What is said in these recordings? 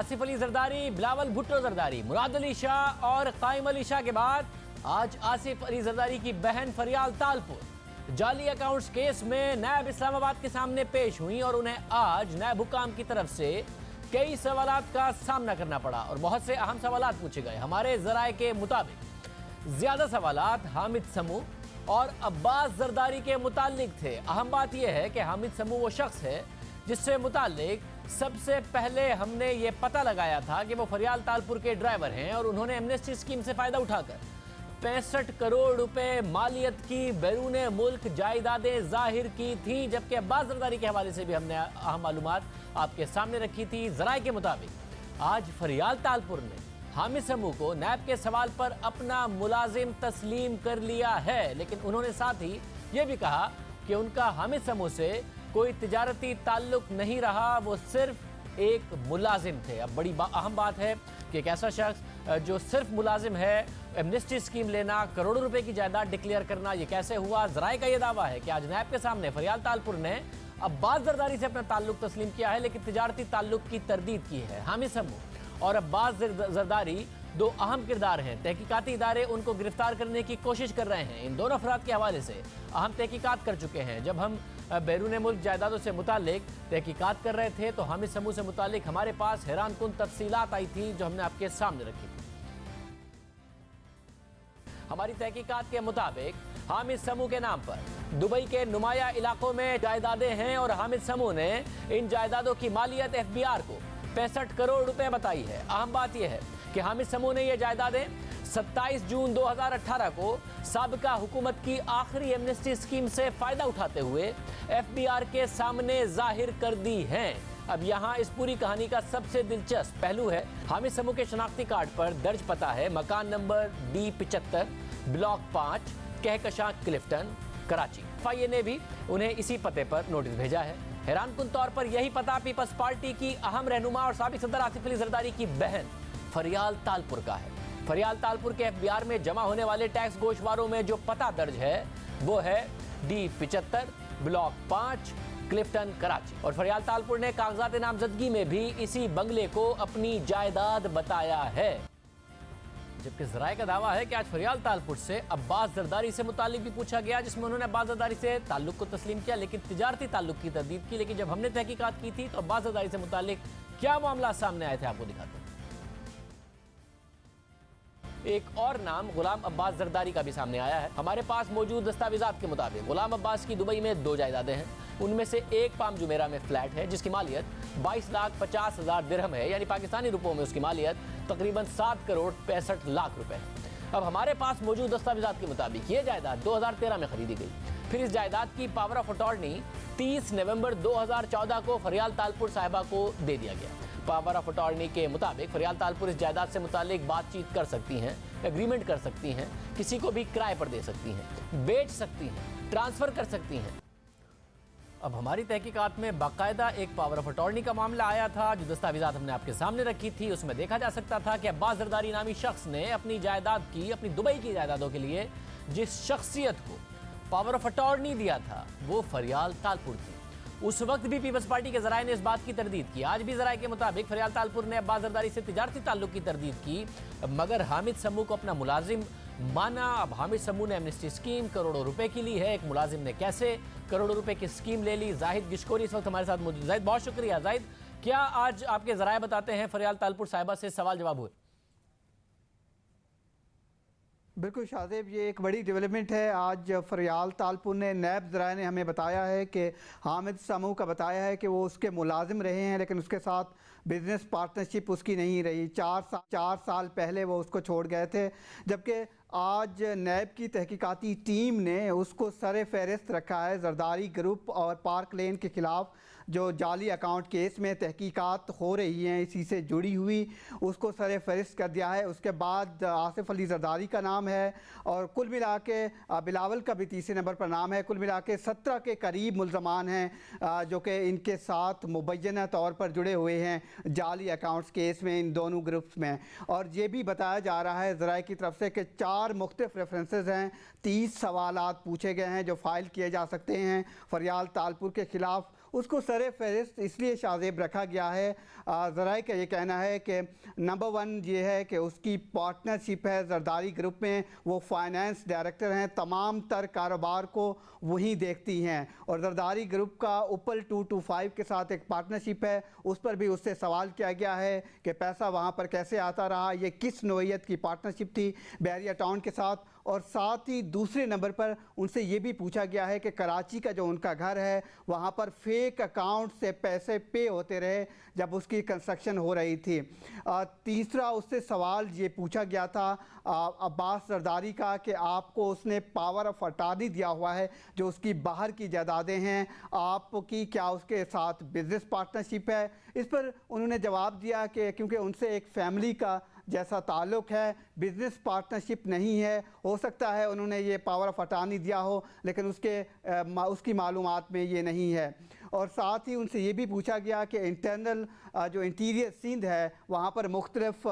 आसिफ अली जरदारी, बिलावल भुट्टो जरदारी, मुराद अली शाह और कायम अली शाह के बाद आज आसिफ अली जरदारी की बहन फरियाल तालपुर जाली अकाउंट्स केस में नैब इस्लामाबाद के सामने पेश हुई और उन्हें आज नैब हुकाम की तरफ से कई सवालात का सामना करना पड़ा और बहुत से अहम सवालात पूछे गए। हमारे जराए के मुताबिक ज्यादा सवालात हामिद समू और अब्बास जरदारी के मुताल्लिक थे। अहम बात यह है कि हामिद समू वो शख्स है जिससे मुताल्लिक सबसे पहले हमने ये पता लगाया था कि वो फरियाल तालपुर के ड्राइवर हैं और उन्होंने एमनेस्टी स्कीम से फायदा उठाकर 65 करोड़ रुपए मालियत की बैरून मुल्क जायदादें जाहिर की थी। जबकि अब्बास जरदारी के हवाले से भी हमने अहम मालूमात आपके सामने रखी थी। जराए के मुताबिक आज फरियाल तालपुर ने हामिद समू को नैब के सवाल पर अपना मुलाजिम तस्लीम कर लिया है, लेकिन उन्होंने साथ ही ये भी कहा कि उनका हामिद समू से कोई तिजारती ताल्लुक नहीं रहा, वो सिर्फ एक मुलाजिम थे। अब बड़ी अहम बात है कि एक ऐसा शख्स जो सिर्फ मुलाजिम है, एमनेस्टी स्कीम लेना, करोड़ों रुपए की जायदाद डिक्लेयर करना, ये कैसे हुआ। जराए का ये दावा है कि आज नैब के सामने फरियाल तालपुर ने अब्बास जरदारी से अपना ताल्लुक तस्लीम किया है, लेकिन तिजारती ताल्लुक की तरदीद की है। हामिद समू और अब्बास जरदारी दो अहम किरदार हैं। तहकीकाती इदारे उनको गिरफ्तार करने की कोशिश कर रहे हैं। इन दोनों अफराद के हवाले से अहम तहकीकात कर चुके हैं। जब हम बैरून मुल्क जायदादों से मुतालिक तहकीकात कर रहे थे तो हामिद समू से मुतालिक हमारे पास हैरान कुन तफसीलात आई थी जो हमने आपके सामने रखी थी। हमारी तहकीकात के मुताबिक हामिद समू के नाम पर दुबई के नुमाया इलाकों में जायदादें हैं और हामिद समू ने इन जायदादों की मालियत एफबीआर को 65 करोड़ रुपए बताई है। अहम बात यह है कि हामिद समू ने यह जायदादें 27 जून 2018 को साबिका हुकूमत की आखिरी एमनेस्टी स्कीम से फायदा उठाते हुए एफबीआर के सामने जाहिर कर दी हैं। अब यहाँ इस पूरी कहानी का सबसे दिलचस्प पहलू है, हामिद समू के शनाख्ती कार्ड पर दर्ज पता है मकान number D75 block 5 Kahkashan Clifton Karachi. FIA ने भी उन्हें इसी पते पर नोटिस भेजा है। हैरान कुन तौर पर यही पता पीपल्स पार्टी की अहम रहनुमा और साबिक सदर आसिफ अली जरदारी की बहन फरियाल तालपुर का है। फरियाल तालपुर के एफबीआर में जमा होने वाले टैक्स गोशवारों में जो पता दर्ज है वो है D75 ब्लॉक 5 क्लिफ्टन कराची और फरियाल तालपुर ने कागजात नामजदगी में भी इसी बंगले को अपनी जायदाद बताया है। जबकि जराए का दावा है कि आज फरियाल तालपुर से अब्बास जरदारी से मुतालिक भी पूछा गया, जिसमें उन्होंने अब्बास जरदारी से ताल्लुक को तस्लीम किया, लेकिन तिजारती ताल्लुक की तरदीद की। लेकिन जब हमने तहकीकात की थी तो अब्बास जरदारी से मुतालिक क्या मामला सामने आए थे आपको दिखाते हैं। एक और नाम गुलाम अब्बास जरदारी का भी सामने आया है। हमारे पास मौजूद दस्तावेजात के मुताबिक गुलाम अब्बास की दुबई में 2 जायदादें हैं। उनमें से एक पाम जुमेरा में फ्लैट है जिसकी मालियत 22,50,000 दिरहम है, यानी पाकिस्तानी रुपयों में उसकी मालियत तकरीबन 7 करोड़ 65 लाख रुपए है। अब हमारे पास मौजूद दस्तावेजात के मुताबिक ये जायदाद 2013 में खरीदी गई। फिर इस जायदाद की पावर ऑफ अटॉर्नी 30 नवंबर 2014 को फरियाल तालपुर साहिबा को दे दिया गया। पावर ऑफ अटॉर्नी के मुताबिक फरियाल तालपुर इस जायदाद से मुतालिक बातचीत कर सकती हैं, एग्रीमेंट कर सकती हैं, किसी को भी किराए पर दे सकती हैं, बेच सकती हैं, ट्रांसफर कर सकती हैं। अब हमारी तहकीकात में बाकायदा एक पावर ऑफ अटॉर्नी का मामला आया था जो दस्तावेजात हमने आपके सामने रखी थी। उसमें देखा जा सकता था कि अब्बास जरदारी नामी शख्स ने अपनी जायदाद की, अपनी दुबई की जायदादों के लिए जिस शख्सियत को पावर ऑफ अटॉर्नी दिया था वो फरियाल तालपुर थी। उस वक्त भी पीपल्स पार्टी के जराए ने इस बात की तरदीद की। आज भी जराए के मुताबिक फरियाल तालपुर ने अब्बास जरदारी से तिजारती ताल्लुक की तरदीद की, मगर हामिद समू को अपना मुलाजिम माना। अब हामिद समू ने एमनेस्टी स्कीम करोड़ों रुपए की ली है, एक मुलाजिम ने कैसे करोड़ों रुपए की स्कीम ले ली। जाहिद गिशकोरी इस वक्त हमारे साथ मौजूद। जाहिद, बहुत शुक्रिया। जाहिद, क्या आज आपके जराए बताते हैं फरियाल तालपुर साहिबा से सवाल जवाब हुए? बिल्कुल शाहजेब, ये एक बड़ी डेवलपमेंट है। आज फरियाल तालपुर ने नैब ज़राए ने हमें बताया है कि हामिद समू का बताया है कि वो उसके मुलाजिम रहे हैं, लेकिन उसके साथ बिज़नेस पार्टनरशिप उसकी नहीं रही। 4 साल पहले वो उसको छोड़ गए थे, जबकि आज नैब की तहकीकाती टीम ने उसको सर फहरिस्त रखा है। जरदारी ग्रुप और पार्क लेन के ख़िलाफ़ जो जाली अकाउंट केस में तहकीकात हो रही हैं, इसी से जुड़ी हुई, उसको सर फहरिस्त कर दिया है। उसके बाद आसिफ अली जरदारी का नाम है और कुल मिला के बिलावल का भी तीसरे नंबर पर नाम है। कुल मिला के 17 के करीब मुल्ज़मान हैं जो कि इनके साथ मुबैना तौर पर जुड़े हुए हैं जाली अकाउंट्स केस में, इन दोनों ग्रुप्स में। और ये भी बताया जा रहा है ज़राए की तरफ से कि 4 मुख्तलिफ रेफरेंसेस हैं, 30 सवालात पूछे गए हैं जो फ़ाइल किए जा सकते हैं फरियाल तालपुर के ख़िलाफ़। उसको सरे फहरिस्त इसलिए शाहजेब रखा गया है। ज़राए का ये कहना है कि नंबर 1 ये है कि उसकी पार्टनरशिप है जरदारी ग्रुप में, वो फाइनेंस डायरेक्टर हैं, तमाम तर कारोबार को वही देखती हैं। और जरदारी ग्रुप का उपल 225 के साथ एक पार्टनरशिप है, उस पर भी उससे सवाल किया गया है कि पैसा वहाँ पर कैसे आता रहा, ये किस नोयत की पार्टनरशिप थी बहरिया टाउन के साथ। और साथ ही दूसरे नंबर पर उनसे ये भी पूछा गया है कि कराची का जो उनका घर है वहाँ पर फेक अकाउंट से पैसे पे होते रहे जब उसकी कंस्ट्रक्शन हो रही थी। तीसरा उससे सवाल ये पूछा गया था अब्बास जरदारी का कि आपको उसने पावर ऑफ अटॉर्नी दिया हुआ है जो उसकी बाहर की जायदादें हैं, आपकी क्या उसके साथ बिजनेस पार्टनरशिप है। इस पर उन्होंने जवाब दिया कि क्योंकि उनसे एक फैमिली का जैसा ताल्लुक़ है, बिज़नेस पार्टनरशिप नहीं है। हो सकता है उन्होंने ये पावर ऑफ अटॉर्नी दिया हो लेकिन उसकी मालूमात में ये नहीं है। और साथ ही उनसे ये भी पूछा गया कि इंटरनल जो इंटीरियर सिंध है वहाँ पर मुख्तलिफ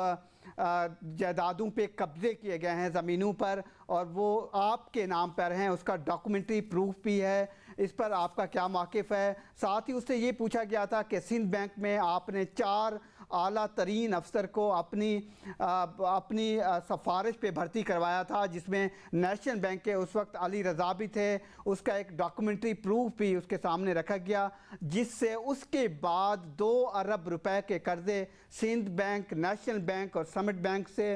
जायदादों पे कब्ज़े किए गए हैं ज़मीनों पर, और वो आपके नाम पर हैं, उसका डॉक्यूमेंट्री प्रूफ भी है। इस पर आपका क्या मौक़िफ़ है। साथ ही उससे ये पूछा गया था कि सिंध बैंक में आपने 4 आला तरीन अफसर को अपनी सिफारिश पे भर्ती करवाया था, जिसमें नेशनल बैंक के उस वक्त अली रज़ा भी थे। उसका एक डॉक्यूमेंट्री प्रूफ भी उसके सामने रखा गया, जिससे उसके बाद 2 अरब रुपए के कर्ज़े सिंध बैंक, नेशनल बैंक और समिट बैंक से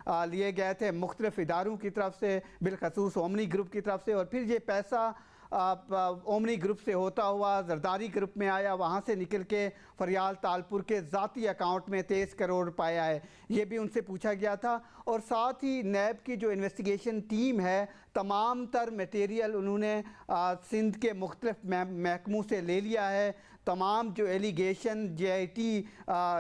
लिए गए थे मुख्तलिफ इदारों की तरफ से, बिलखसूस ओमनी ग्रुप की तरफ से। और फिर ये पैसा ओमनी ग्रुप से होता हुआ जरदारी ग्रुप में आया, वहाँ से निकल के फरियाल तालपुर के ज़ाती अकाउंट में 23 करोड़ रुपए आए, ये भी उनसे पूछा गया था। और साथ ही नैब की जो इन्वेस्टिगेशन टीम है, तमाम तर मटेरियल उन्होंने सिंध के मुख्तलिफ महकमों से ले लिया है। तमाम जो एलिगेशन JIT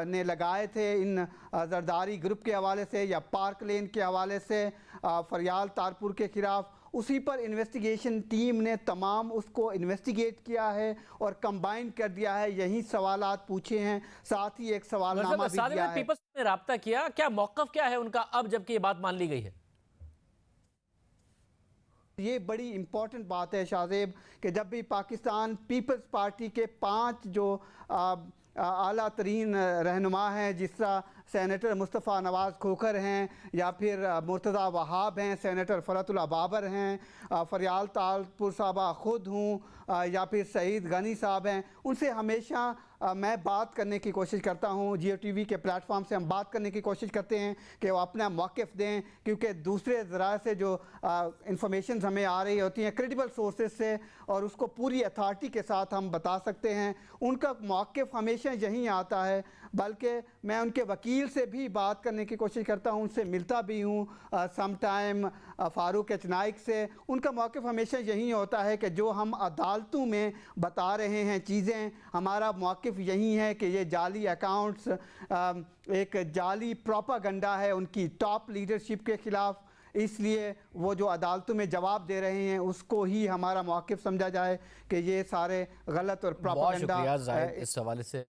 ने लगाए थे इन जरदारी ग्रुप के हवाले से या पार्क लेन के हवाले से फरियाल तालपुर के ख़िलाफ़, उसी पर इन्वेस्टिगेशन टीम ने तमाम उसको इन्वेस्टिगेट किया है और कंबाइन कर दिया है, यही सवालात पूछे हैं, साथ ही एक सवालनामा भी दिया है। पीपल्स ने राब्ता किया, क्या मौक़िफ़ क्या है उनका अब जबकि ये बात मान ली गई है? ये बड़ी इम्पॉर्टेंट बात है शाहजेब कि जब भी पाकिस्तान पीपल्स पार्टी के 5 जो आला तरीन रहनुमा हैं, जिस तरह सेनेटर मुस्तफ़ा नवाज़ खोखर हैं या फिर मुर्तज़ा वहाब हैं, सेनेटर फ़रतुल्लाह बाबर हैं, फरियाल तालपुर साहबा ख़ुद हूँ या फिर सईद गनी साहब हैं, उनसे हमेशा मैं बात करने की कोशिश करता हूँ। जियो TV के प्लेटफॉर्म से हम बात करने की कोशिश करते हैं कि वो अपना मौक़िफ़ दें, क्योंकि दूसरे ज़राए से जो इंफॉर्मेशन हमें आ रही होती हैं क्रेडिबल सोर्सेज से, और उसको पूरी अथॉरिटी के साथ हम बता सकते हैं। उनका मौक़िफ़ हमेशा यही आता है, बल्कि मैं उनके वकील से भी बात करने की कोशिश करता हूँ, उनसे मिलता भी हूँ some time Farooq H Naik से। उनका मौक़िफ़ हमेशा यही होता है कि जो हम अदालतों में बता रहे हैं चीज़ें, हमारा मौक़िफ़ यही है कि ये जाली अकाउंट्स एक जाली प्रोपागंडा है उनकी टॉप लीडरशिप के ख़िलाफ़, इसलिए वो जो अदालतों में जवाब दे रहे हैं उसको ही हमारा मौक़िफ़ समझा जाए कि ये सारे गलत और प्रोपागंडा। बहुत शुक्रिया ज़ाहिद इस हवाले से।